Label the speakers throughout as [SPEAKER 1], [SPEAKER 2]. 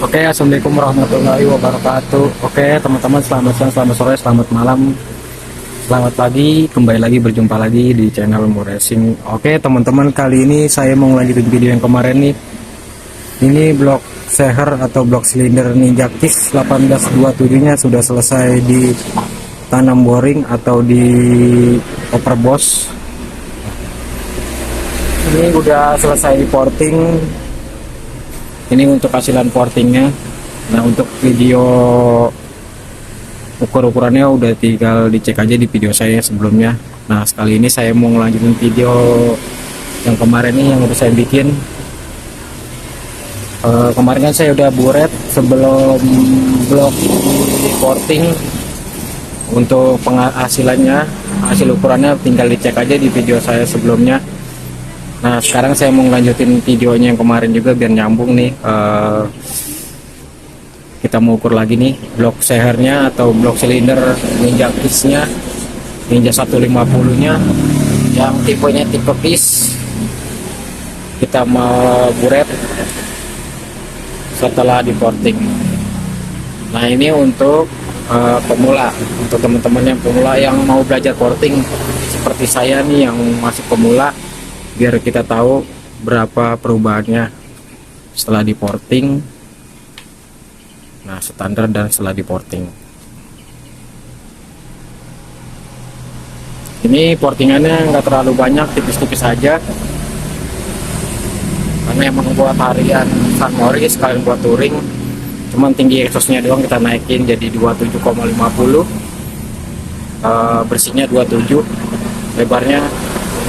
[SPEAKER 1] Oke, assalamualaikum warahmatullahi wabarakatuh. Oke, teman-teman, selamat siang, selamat sore, selamat malam, selamat pagi. Kembali lagi berjumpa lagi di channel Mo Racing. Oke, teman-teman, kali ini saya mau lanjutin video yang kemarin nih. Ini blok seher atau blok silinder Ninja Kiss 1827-nya sudah selesai ditanam boring atau di overboss. Ini udah selesai di porting. Ini untuk hasilan portingnya. Nah, untuk video ukur-ukurannya udah tinggal dicek aja di video saya sebelumnya. Nah, sekali ini saya mau ngelanjutin video yang kemarin nih yang udah saya bikin. Kemarin kan saya udah buret sebelum blok di porting. Untuk penghasilannya, hasil ukurannya tinggal dicek aja di video saya sebelumnya. Nah, sekarang saya mau ngelanjutin videonya yang kemarin juga biar nyambung nih. Kita mau ukur lagi nih blok sehernya atau blok silinder Ninja Kiss-nya, Ninja 150-nya yang tipenya tipe Kiss. Kita mau buret setelah di porting. Nah, ini untuk pemula, untuk teman-teman yang pemula yang mau belajar porting seperti saya nih yang masih pemula, biar kita tahu berapa perubahannya setelah di porting. Nah, standar dan setelah di porting. Ini portingannya nggak terlalu banyak, tipis-tipis aja, karena emang buat harian San Mori sekalian buat touring. Cuman tinggi exhaustnya doang kita naikin jadi 27,50, bersihnya 27, lebarnya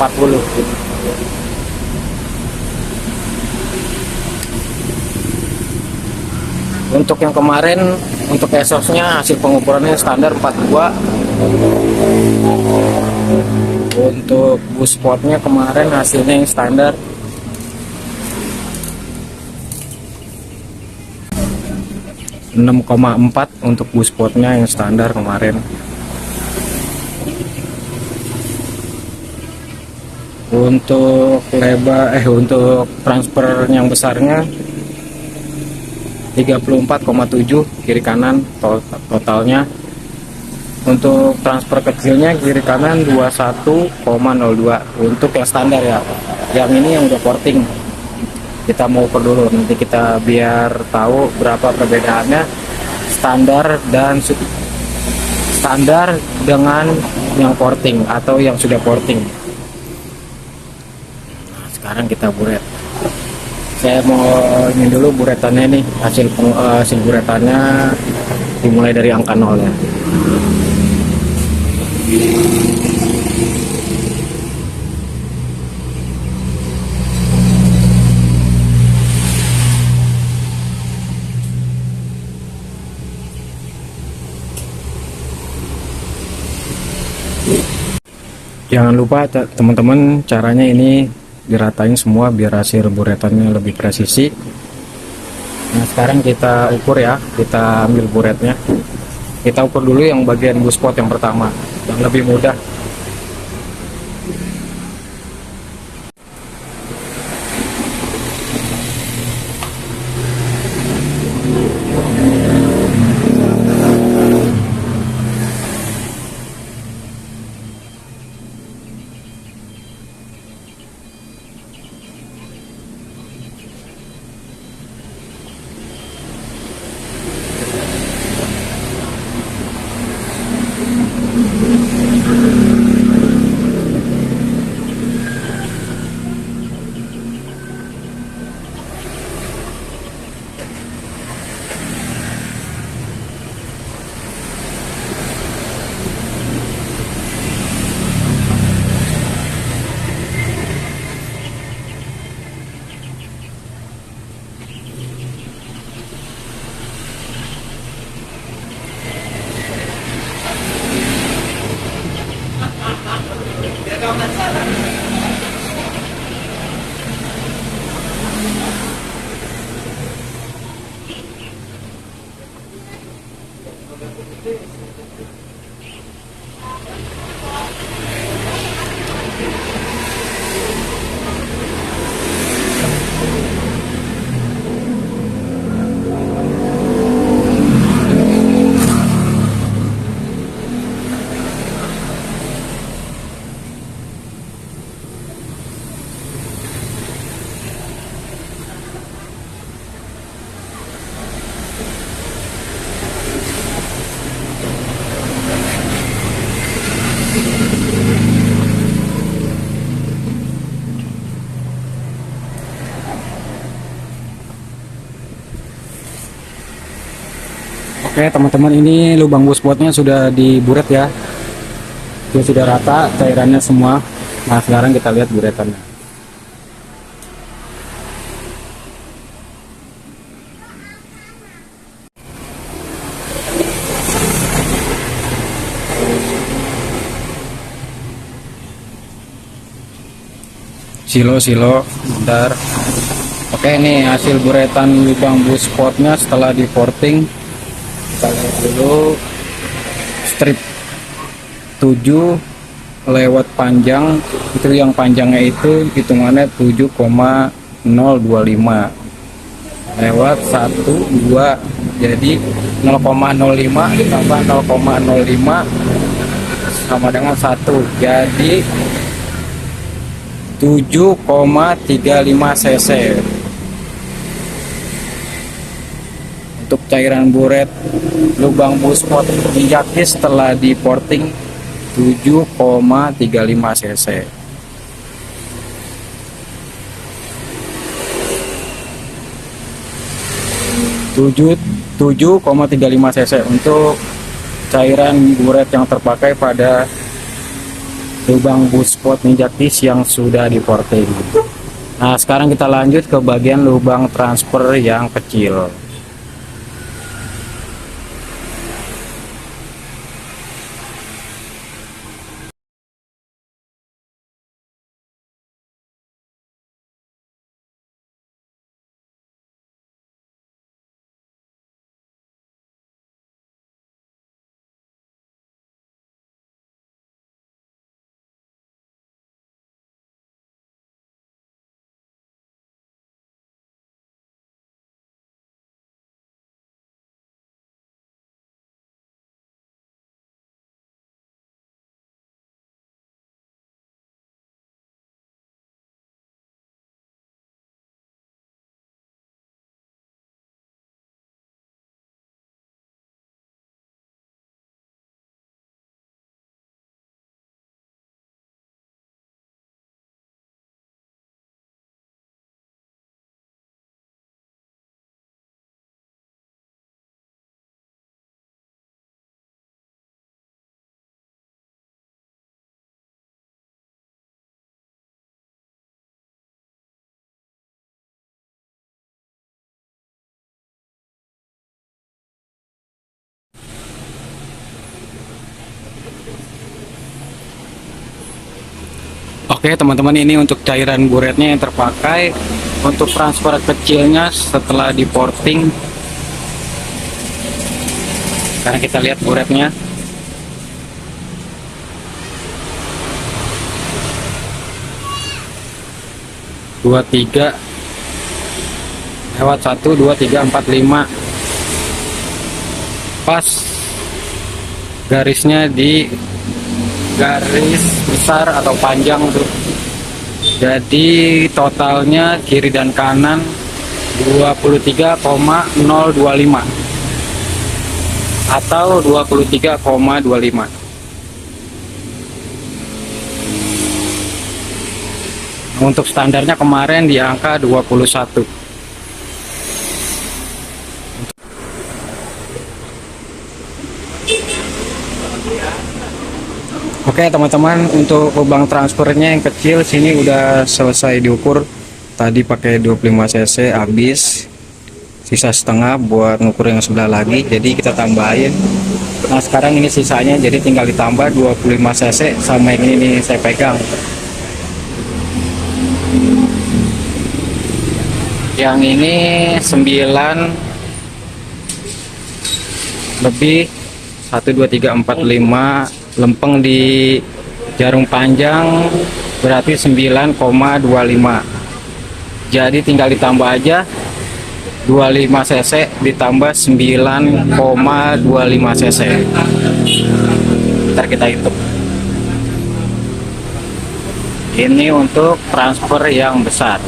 [SPEAKER 1] 40. Untuk yang kemarin, untuk exhaustnya hasil pengukurannya standar 42. Untuk boost spotnya kemarin hasilnya yang standar 6,4 untuk boost spotnya yang standar kemarin. Untuk lebar untuk transfer yang besarnya 34,7 kiri kanan totalnya. Untuk transfer kecilnya kiri kanan 21,02 untuk yang standar ya. Yang ini yang udah porting. Kita mau ukur dulu, nanti kita biar tahu berapa perbedaannya standar dengan yang porting atau yang sudah porting. Nah, sekarang kita buret. Saya mau ini dulu buretannya nih, hasil buretannya dimulai dari angka 0 ya. Jangan lupa teman-teman, caranya ini diratain semua biar hasil buretannya lebih presisi. Nah, sekarang kita ukur ya, kita ambil buretnya. Kita ukur dulu yang bagian boost spot yang pertama, yang lebih mudah. Oke teman-teman, ini lubang buspotnya sudah diburet ya, dia sudah rata cairannya semua. Nah sekarang kita lihat buretannya. Silo bentar. Oke, ini hasil buretan lubang buspotnya setelah di porting. Kita lihat dulu. Strip 7 lewat panjang, itu yang panjangnya itu hitungannya 7,025 lewat 1 2, jadi 0,05 ditambah 0,05 sama dengan 1, jadi 7,35 cc. Untuk cairan buret lubang buspot minyak setelah di porting 7,35 cc. Tujuh 7,35 cc untuk cairan buret yang terpakai pada lubang buspot minjakis yang sudah di porting. Nah sekarang kita lanjut ke bagian lubang transfer yang kecil. Oke teman-teman, ini untuk cairan buretnya yang terpakai. Untuk transfer kecilnya setelah di porting, sekarang kita lihat buretnya. Dua tiga lewat 1 2 3 4 5, pas garisnya di garis besar atau panjang tuh. Jadi totalnya kiri dan kanan 23,025 atau 23,25. Untuk standarnya kemarin di angka 21. Oke teman-teman, untuk lubang transfernya yang kecil sini udah selesai diukur. Tadi pakai 25 cc habis, sisa setengah buat ngukur yang sebelah lagi, jadi kita tambahin. Nah sekarang ini sisanya, jadi tinggal ditambah 25 cc sama yang ini saya pegang. Yang ini 9 lebih 1 2 3 4 5 lempeng di jarum panjang, berarti 9,25. Jadi tinggal ditambah aja 25 cc ditambah 9,25 cc. Ntar kita hitung. Ini untuk transfer yang besar.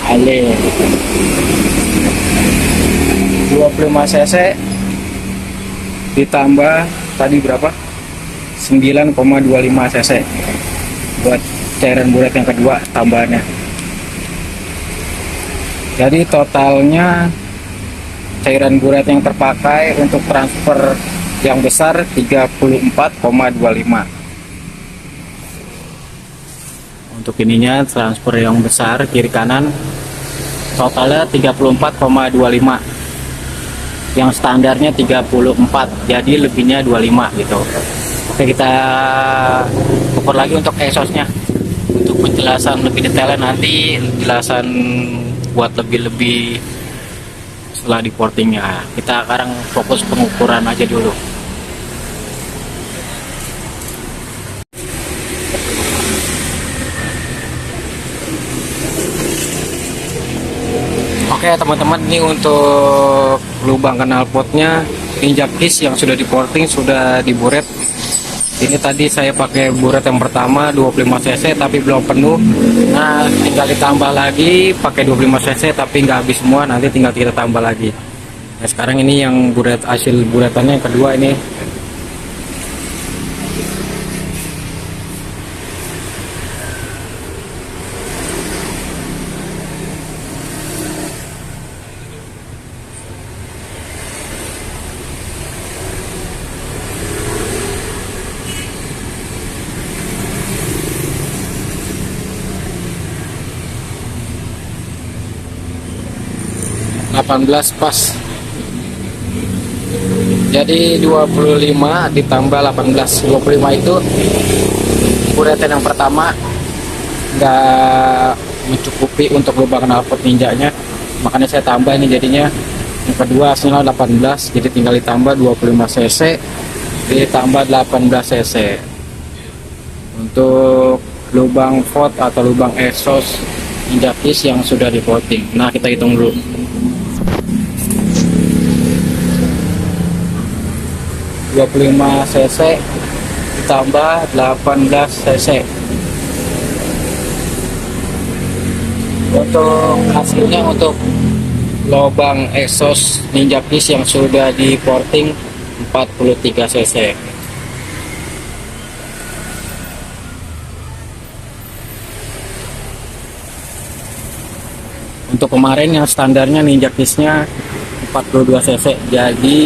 [SPEAKER 1] Ale 25 cc ditambah tadi berapa? 9,25 cc buat cairan buret yang kedua tambahannya. Jadi totalnya cairan buret yang terpakai untuk transfer yang besar 34,25. Untuk ininya transfer yang besar kiri kanan totalnya 34,25. Yang standarnya 34, jadi lebihnya 25 gitu. Oke, kita ukur lagi untuk exhaustnya. Untuk penjelasan lebih detailnya nanti, penjelasan buat lebih setelah di portingnya. Kita sekarang fokus pengukuran aja dulu. Oke teman-teman, ini untuk lubang knalpotnya injak kis yang sudah di porting, sudah diburet. Ini tadi saya pakai buret yang pertama 25 cc tapi belum penuh. Nah, tinggal ditambah lagi pakai 25 cc tapi nggak habis semua, nanti tinggal kita tambah lagi. Nah, sekarang ini yang buret, hasil buretannya yang kedua ini. Pas, jadi 25 ditambah 18, 25 itu buretan yang pertama nggak mencukupi untuk lubang knalpot ninjanya, makanya saya tambah ini jadinya. Yang kedua hasilnya 18, jadi tinggal ditambah 25 cc ditambah 18 cc untuk lubang pot atau lubang exhaust injak kis yang sudah di coating. Nah, kita hitung dulu. 25 cc ditambah 18 cc. Untuk hasilnya, untuk lubang exhaust ninja kis yang sudah di porting 43 cc. Untuk kemarin yang standarnya ninja kisnya 42 cc, jadi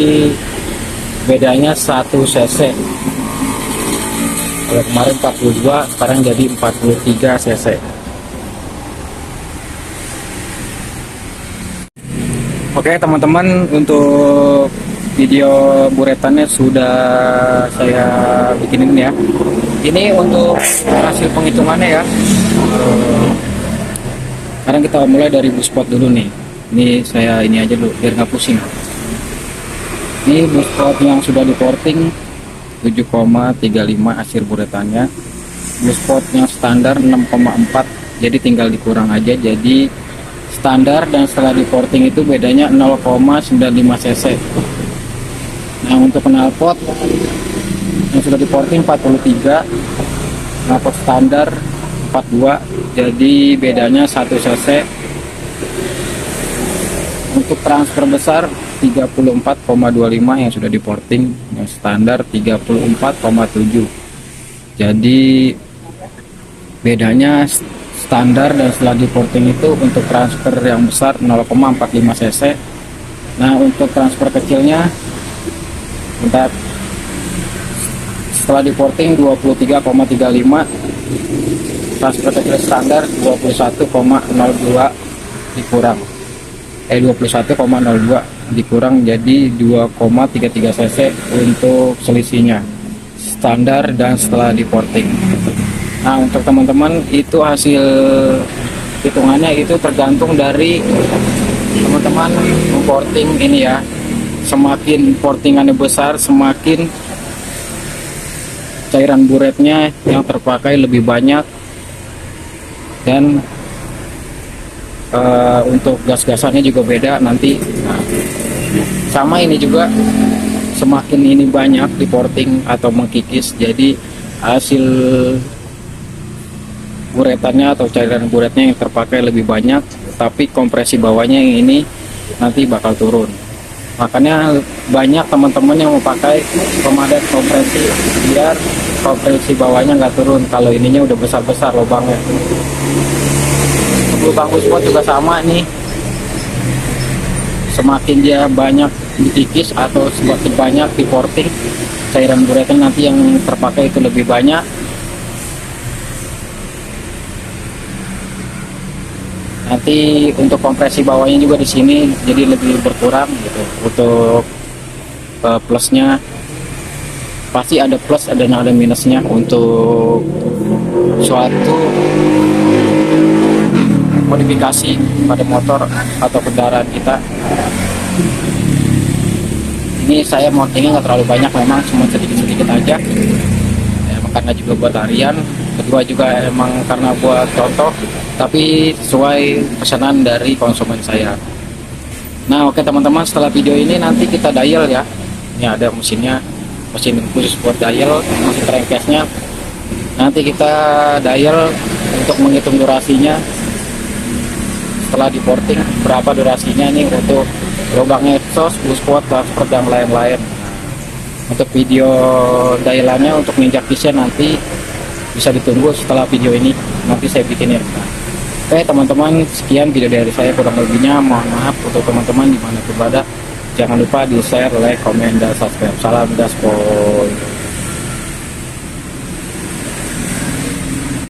[SPEAKER 1] bedanya 1 cc. Kalau kemarin 42, sekarang jadi 43 cc. Oke teman-teman, untuk video buretannya sudah saya bikinin ya. Ini untuk hasil penghitungannya ya. Sekarang kita mulai dari buspot dulu nih. Ini saya ini aja dulu biar nggak pusing. Ini buspot yang sudah di porting 7,35 hasil buretannya. Buspot yang standar 6,4, jadi tinggal dikurang aja. Jadi standar dan setelah di porting itu bedanya 0,95 cc. Nah, untuk knalpot yang sudah di porting 43, knalpot standar 42, jadi bedanya 1 cc. Untuk transfer besar 34,25 yang sudah di porting, yang standar 34,7. Jadi bedanya standar dan setelah di porting itu untuk transfer yang besar 0,45 cc. Nah, untuk transfer kecilnya bentar, setelah di porting 23,35, transfer kecil standar 21,02 dikurang 21,02 dikurang jadi 2,33 cc untuk selisihnya standar dan setelah di porting. Nah, untuk teman-teman itu hasil hitungannya itu tergantung dari teman-teman porting ini ya. Semakin portingannya besar, semakin cairan buretnya yang terpakai lebih banyak. Dan untuk gas-gasannya juga beda nanti. Nah, sama ini juga, semakin ini banyak di porting atau mengkikis, jadi hasil buretannya atau cairan buretnya yang terpakai lebih banyak, tapi kompresi bawahnya yang ini nanti bakal turun. Makanya banyak teman-teman yang mau pakai pemadat kompresi biar kompresi bawahnya nggak turun kalau ininya udah besar-besar lubangnya. Lubang buspot juga sama nih, semakin dia banyak dikikis atau semakin banyak di porting, cairan buretan nanti yang terpakai itu lebih banyak. Nanti untuk kompresi bawahnya juga di sini jadi lebih berkurang gitu. Untuk plusnya pasti ada plus, ada minusnya untuk suatu modifikasi pada motor atau kendaraan kita. Ini saya mountingnya nggak terlalu banyak, memang cuma sedikit-sedikit aja karena juga buat harian, kedua juga emang karena buat contoh, tapi sesuai pesanan dari konsumen saya. Nah oke teman-teman, setelah video ini nanti kita dial ya. Ini ada mesinnya, mesin khusus buat dial, mesin crankcase-nya. Nanti kita dial untuk menghitung durasinya setelah di porting, berapa durasinya ini untuk lubang exhaust, buspot, dashboard dan lain-lain. Untuk video dialannya untuk ninjak pisnya nanti bisa ditunggu setelah video ini, nanti saya bikin ya. Oke teman-teman, sekian video dari saya, kurang lebihnya mohon maaf. Untuk teman-teman dimanapun berada, jangan lupa di share, like, komen, dan subscribe. Salam gaspol.